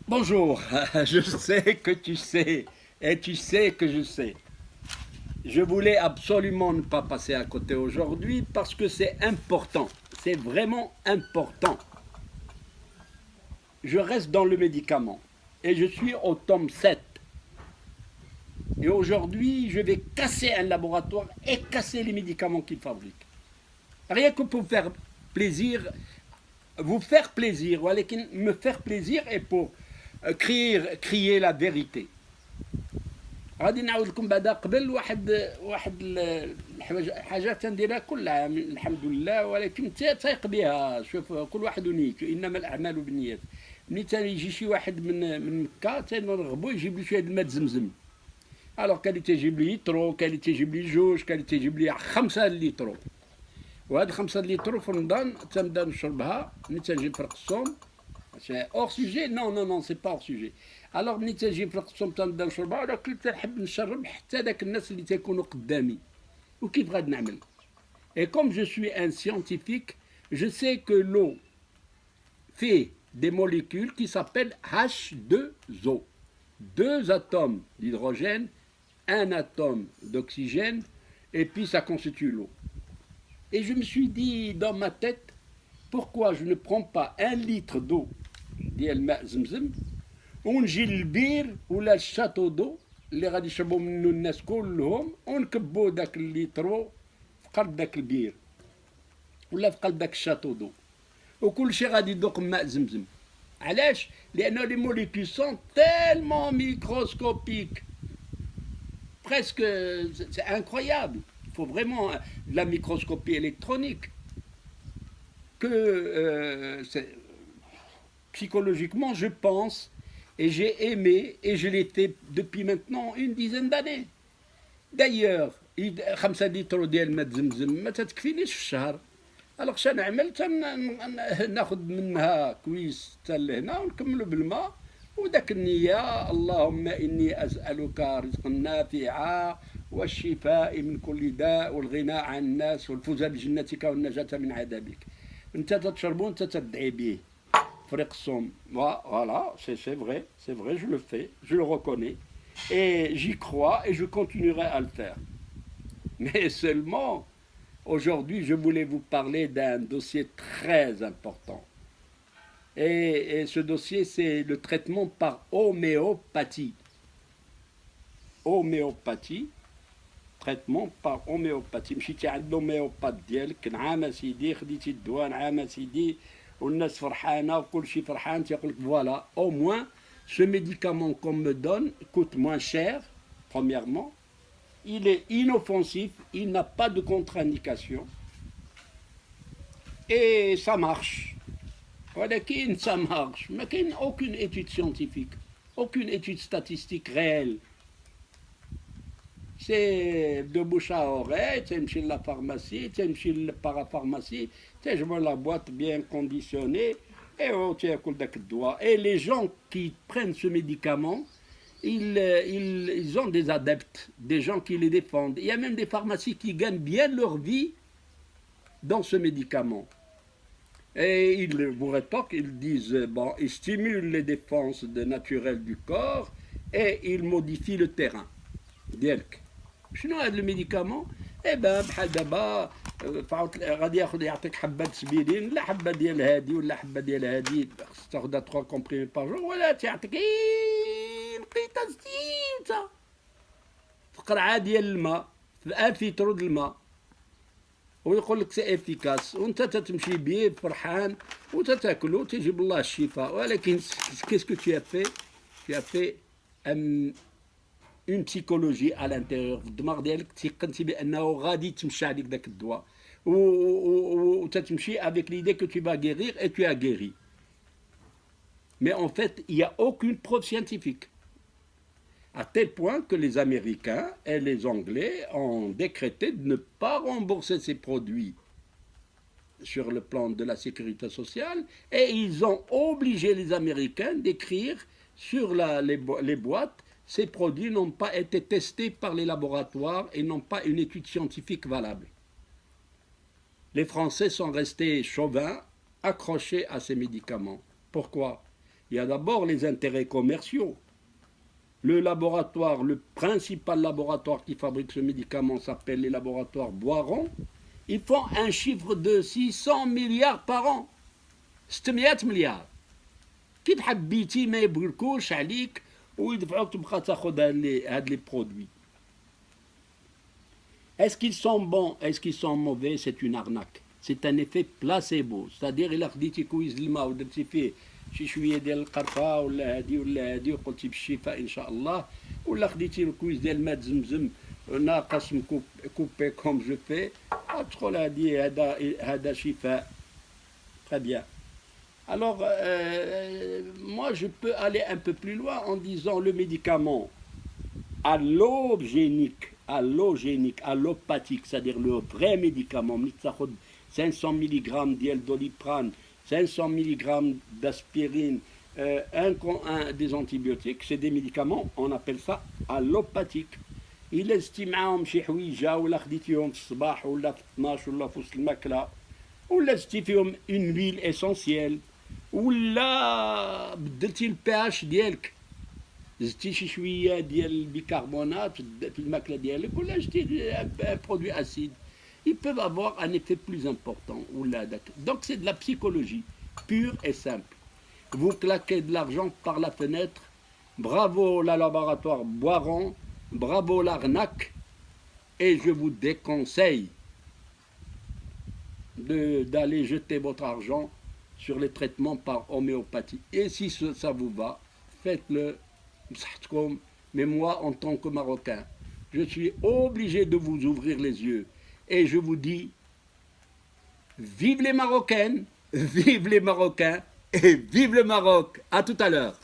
Bonjour, je sais que tu sais, et tu sais que je sais. Je voulais absolument ne pas passer à côté aujourd'hui parce que c'est important, c'est vraiment important. Je reste dans le médicament et je suis au tome 7. Et aujourd'hui, je vais casser un laboratoire et casser les médicaments qu'ils fabriquent. Rien que pour faire plaisir, vous faire plaisir, ou me faire plaisir et pour crier la vérité. غادي نعاود لكم بعدا قبل واحد الحاجات تنديرها كل عام الحمد لله، ولكن تايق بها. شوف كل واحد ونيته، انما الاعمال بالنيات. ملي تيجي شي واحد من مكه تنرغبو يجيب لي شويه الماء زمزم. الوغ كان تيجيب لي لترو، كان تيجيب لي جوج، كان تيجيب لي 5 لترو. وهاد 5 لترو في رمضان تنبدا نشربها ملي تنجي نفرق الصوم. C'est hors sujet. Non, non, non, c'est pas hors sujet. Alors ملي تجي في القسم تنبدا نشربها، ولا كنت تنحب نشرب حتى داك الناس اللي تيكونوا قدامي. وكيف غادي نعمل؟ Et comme je suis un scientifique, je sais que l'eau fait des molécules qui s'appellent H2O. Deux atomes d'hydrogène, un atome d'oxygène, et puis ça constitue l'eau. Et je me suis dit dans ma tête, pourquoi je ne prends pas 1 litre d'eau ديال ماء زمزم ونجي للبير ولا الشاتو دو اللي غادي يشربوا منه الناس كلهم، ونكبوا داك الليترو في قلب داك البير ولا في قلب داك الشاتو دو، وكل شيء غادي يذوق ماء زمزم. علاش؟ لأن لي موليكول سون تيلمون ميكروسكوبيك، presque c'est incroyable. Il faut vraiment de la microscopie électronique que psychologiquement je pense et j'ai aimé et je l'ai fait depuis maintenant une dizaine d'années. D'ailleurs 5 لتر ديال ماء زمزم ما تتكفينيش في الشهر. الوغ شنو نعمل؟ ناخذ منها كويس حتى لهنا ونكملوا بالماء وداك النية. اللهم إني أسألك رزقا نافعا والشفاء من كل داء والغنى عن الناس والفوز بجنتك والنجاة من عذابك. انت تتشربون انت تدعي به فريق الصوم. Voilà, c'est vrai, je le fais, je le reconnais et j'y crois et je continuerai à le faire. Mais seulement aujourd'hui je voulais vous parler d'un dossier très important. Et ce dossier, c'est le traitement par homéopathie. Homéopathie, traitement par homéopathie. مشيتي عند الهوميوباث ديالك، نعم سيدي خديتي الدواء، نعم سيدي، والناس فرحانه وكل شيء فرحان، تيقول لك voilà, au moins ce médicament qu'on me donne coûte moins cher. Premièrement, il est inoffensif, il n'a pas de contre-indication et ça marche. ولكن ça marche. ما كاين aucune étude scientifique, aucune étude statistique réelle. C'est de bouche à oreille, تمشي la pharmacie, تمشي للبارapharmacie, تجمع la boîte bien conditionnée et تاكل داك الدواء. Et les gens qui prennent ce médicament, ils ont des adeptes, des gens qui les défendent. Il y a même des pharmacies qui gagnent bien leur vie dans ce médicament. Et ils vous rétorquent, ils disent, bon, ils stimulent les défenses naturelles du corps et ils modifient le terrain. ديالك شنو هذا الميديكامون؟ اي بان بحال دابا غادي يعطيك حبه سبيرين، لا حبه ديال هادي ولا حبه ديال هادي، خصك تاخذها 3 كومبريمي بار جور، ولا تيعطيك لقيتها زينته في قرعه ديال الماء، في 1000 لتر د الماء، ويقول لك سي افيكاس، وانت تتمشي بيه فرحان وتتاكلو تيجيب الله الشفاء. ولكن كيسكو tu as fait؟ Tu as fait une psychologie à l'intérieur في الدماغ ديالك، تيقنتي بانه غادي تمشي عليك داك الدواء وتتمشي avec l'idée que tu vas guérir et tu as guéri. Mais en fait, il n'y a aucune preuve scientifique. À tel point que les Américains et les Anglais ont décrété de ne pas rembourser ces produits sur le plan de la sécurité sociale, et ils ont obligé les Américains d'écrire sur les boîtes: ces produits n'ont pas été testés par les laboratoires et n'ont pas une étude scientifique valable. Les Français sont restés chauvins, accrochés à ces médicaments. Pourquoi? Il y a d'abord les intérêts commerciaux. Le laboratoire, le principal laboratoire qui fabrique ce médicament s'appelle les laboratoires Boiron. Ils font un chiffre de 600 milliards par an. 600 مليار. كيف حبيتي ما يبغلكوش عليك ويدفعوك تبقى تاخذ هاد لي برودوي. Est-ce qu'ils sont bons, est-ce qu'ils sont mauvais? C'est une arnaque. C'est un effet placebo. C'est-à-dire إلا خديتي كويس الماء ودرتي فيه شي شويه ديال القرفه ولا هادي وقلتي بالشفاء ان شاء الله، ولا خديتي الكويس ديال الماء زمزم ناقص كوبي كوم جو في، تدخل هذا شفاء. Très bien. Alors, moi, je peux aller un peu plus loin en disant le médicament allogénique, allopathique, c'est-à-dire le vrai médicament, 500 mg d'Oliprane, 500 mg d'aspirine, un des antibiotiques, c'est des médicaments, on appelle ça allopathique. Il estime معاهم شي حويجه ولا خديتيهم في الصباح ولا في 12 ولا في وسط الماكله ولا زدتي فيهم اون ويل اسونسييل ولا بدلتي البي اش ديالك، زدتي شي شويه ديال البيكربونات في الماكله ديالك ولا جدتي برودوي اسيد. Ils peuvent avoir un effet plus important. Donc c'est de la psychologie pure et simple. Vous claquez de l'argent par la fenêtre, bravo la laboratoire Boiron, bravo l'arnaque, et je vous déconseille d'aller jeter votre argent sur les traitements par homéopathie. Et si ça vous va, faites-le, mais moi en tant que Marocain, je suis obligé de vous ouvrir les yeux. Et je vous dis, vive les Marocaines, vive les Marocains et vive le Maroc. À tout à l'heure.